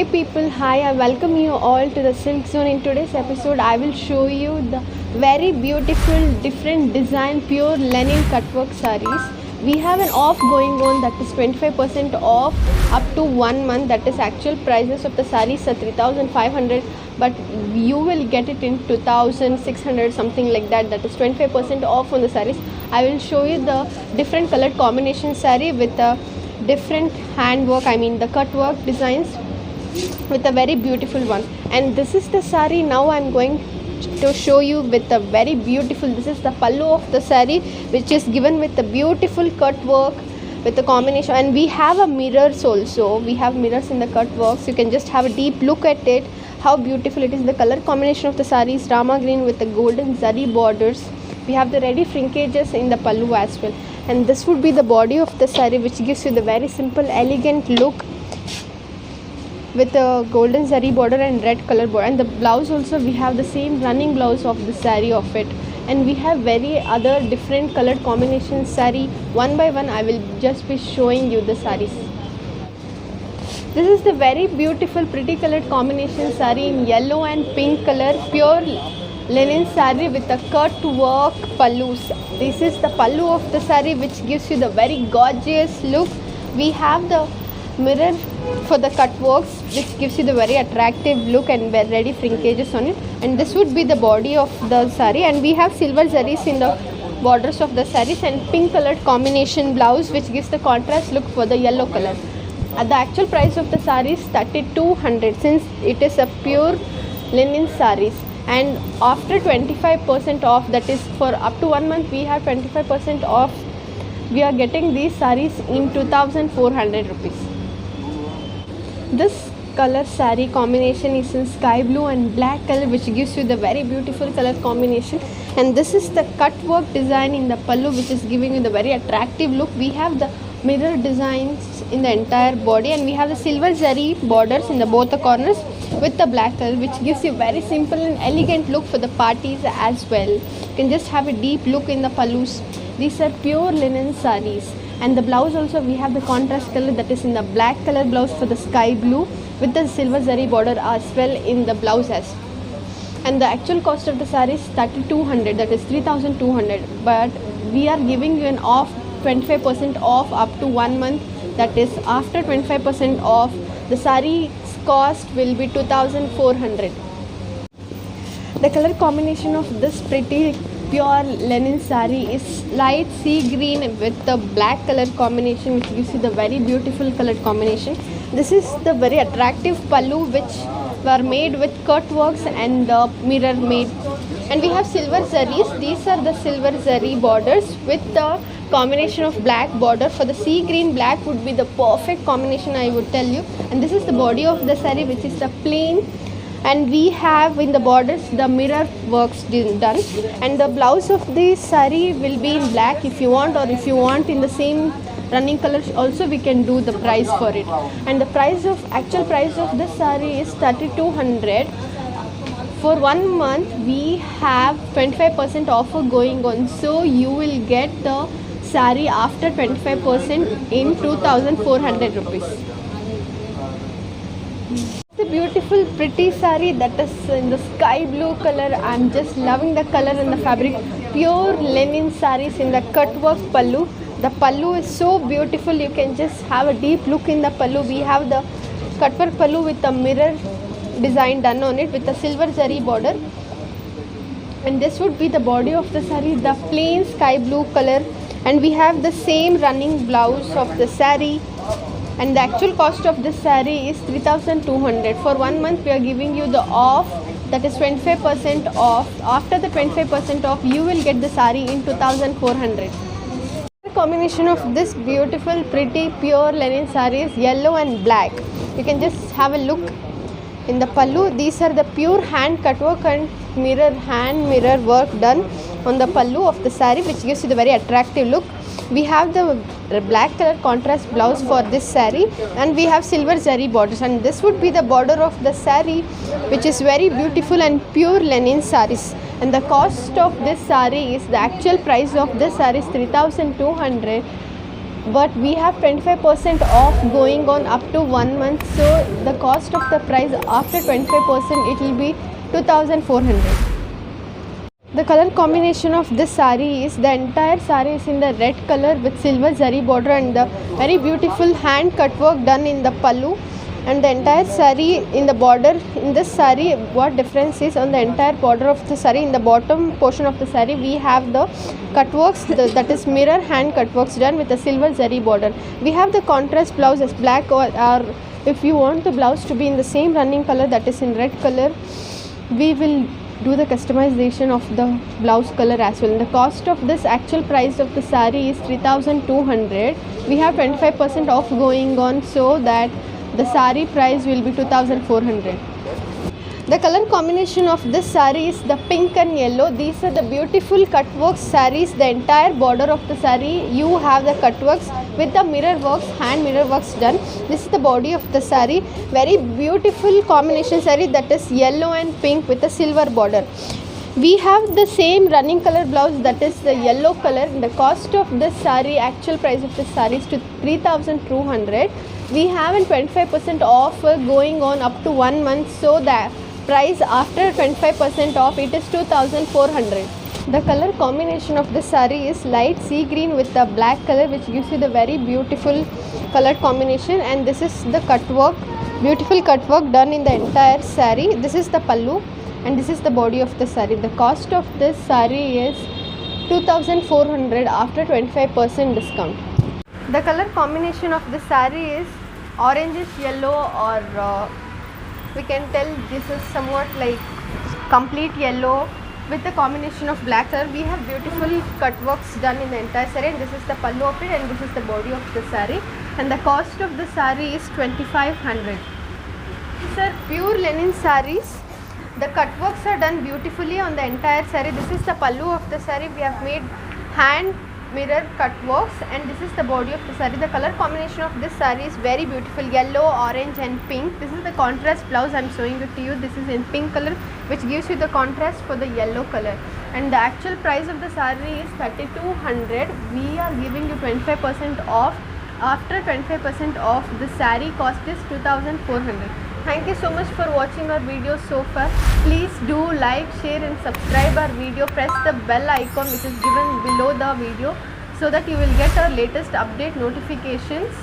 Hey people, hi, I welcome you all to the Silk Zone. In today's episode, I will show you the very beautiful, different design, pure linen cutwork sarees. We have an off going on, that is 25% off up to 1 month. That is actual prices of the sarees are 3,500, but you will get it in 2,600, something like that. That is 25% off on the sarees. I will show you the different colored combination saree with a different handwork, I mean the cut work designs with a very beautiful one. And this is the saree now I'm going to show you with a very beautiful, this is the pallu of the saree, which is given with a beautiful cut work with a combination. And we have a mirrors also, we have mirrors in the cut work, so you can just have a deep look at it, how beautiful it is. The color combination of the saree is rama green with the golden zari borders. We have the ready frinkages in the pallu as well. And this would be the body of the saree, which gives you the very simple elegant look with a golden zari border and red color border. And the blouse also, we have the same running blouse of the saree of it. And we have very other different colored combination saree. One by one I will just be showing you the sarees. This is the very beautiful pretty colored combination saree in yellow and pink color, pure linen saree with a cut work pallu. This is the pallu of the saree, which gives you the very gorgeous look. We have the mirror for the cut works, which gives you the very attractive look and ready frinkages on it. And this would be the body of the saree, and we have silver zaris in the borders of the sarees and pink colored combination blouse, which gives the contrast look for the yellow color. At the actual price of the saree is 3,200, since it is a pure linen sarees. And after 25% off, that is for up to 1 month, we have 25% off. We are getting these sarees in 2,400 rupees. This color saree combination is in sky blue and black color, which gives you the very beautiful color combination. And this is the cut work design in the pallu, which is giving you the very attractive look. We have the mirror designs in the entire body, and we have the silver zari borders in the both the corners with the black color, which gives you very simple and elegant look for the parties as well. You can just have a deep look in the pallus. These are pure linen sarees. And the blouse also, we have the contrast color, that is in the black color blouse for the sky blue with the silver zari border as well in the blouse as well. And the actual cost of the saree is 3,200, that is 3,200, but we are giving you an off 25% off up to 1 month. That is after 25% off, the saree cost will be 2,400. The color combination of this pretty pure linen saree is light sea green with the black color combination, which gives you the very beautiful color combination. This is the very attractive pallu, which were made with cut works and the mirror made. And we have silver zaris. These are the silver zari borders with the combination of black border. For the sea green, black would be the perfect combination, I would tell you. And this is the body of the saree, which is the plain, and we have in the borders the mirror works done. And the blouse of this saree will be in black if you want, or if you want in the same running color also, we can do the price for it. And the price of actual price of this saree is 3,200. For 1 month we have 25% offer going on, so you will get the saree after 25% in 2,400 rupees. The beautiful pretty saree that is in the sky blue color. I'm just loving the color and the fabric. Pure linen sarees in the cut work pallu. The pallu is so beautiful, you can just have a deep look in the pallu. We have the cut work pallu with the mirror design done on it with the silver zari border. And this would be the body of the saree, the plain sky blue color. And we have the same running blouse of the saree. And the actual cost of this saree is 3,200. For 1 month we are giving you the off, that is 25% off. After the 25% off, you will get the saree in 2,400. The combination of this beautiful pretty pure linen saree is yellow and black. You can just have a look in the pallu. These are the pure hand cut work and hand mirror work done on the pallu of the saree, which gives you the very attractive look. We have the black color contrast blouse for this saree, and we have silver zari borders. And this would be the border of the saree, which is very beautiful and pure linen sarees. And the cost of this saree is, the actual price of this saree is 3,200. but we have 25% off going on up to 1 month, so the cost of the price after 25% it will be 2400. The color combination of this saree is, the entire saree is in the red color with silver zari border and the very beautiful hand cut work done in the pallu, and the entire saree in the border. In this saree, what difference is, on the entire border of the saree, in the bottom portion of the saree we have the cut works, that is mirror hand cut works done with a silver zari border. We have the contrast blouse as black, or if you want the blouse to be in the same running color, that is in red color, we will do the customization of the blouse color as well. The cost of this, actual price of the saree is 3200. We have 25% off going on, so that the saree price will be 2400. The color combination of this saree is the pink and yellow. These are the beautiful cut work sarees. The entire border of the saree you have the cut works with the mirror works, hand mirror works done. This is the body of the saree. Very beautiful combination saree, that is yellow and pink with a silver border. We have the same running color blouse, that is the yellow color. The cost of this saree, actual price of this saree is to 3200. We have a 25% off going on up to 1 month, so the price after 25% off it is 2400. The color combination of this saree is light sea green with the black color, which gives you the very beautiful color combination. And this is the cut work, beautiful cut work done in the entire saree. This is the pallu and this is the body of the saree. The cost of this saree is 2400 after 25% discount. The color combination of this saree is orangish yellow, or we can tell this is somewhat like complete yellow with the combination of black color. We have beautiful cut works done in the entire saree, and this is the pallu of it, and this is the body of the saree, and the cost of the saree is 2500. These are pure linen sarees. The cut works are done beautifully on the entire saree. This is the pallu of the saree. We have made hand mirror cut works, and this is the body of the saree. The color combination of this saree is very beautiful, yellow, orange and pink. This is the contrast blouse I am showing it to you. This is in pink color, which gives you the contrast for the yellow color, and the actual price of the saree is 3200. We are giving you 25% off. After 25% off, the saree cost is 2400. Thank you so much for watching our video so far. Please do like, share and subscribe our video. Press the bell icon which is given below the video, so that you will get our latest update notifications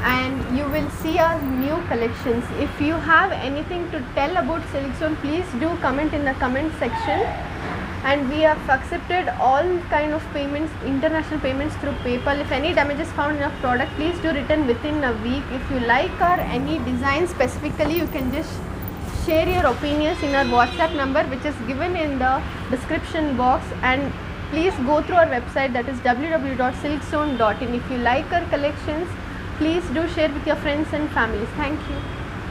and you will see our new collections. If you have anything to tell about SilkZone, please do comment in the comment section. And we have accepted all kind of payments, international payments through PayPal. If any damage is found in a product, please do return within a week. If you like our any design specifically, you can just share your opinions in our WhatsApp number, which is given in the description box, and please go through our website, that is www.silkzone.in. If you like our collections, please do share with your friends and families. Thank you.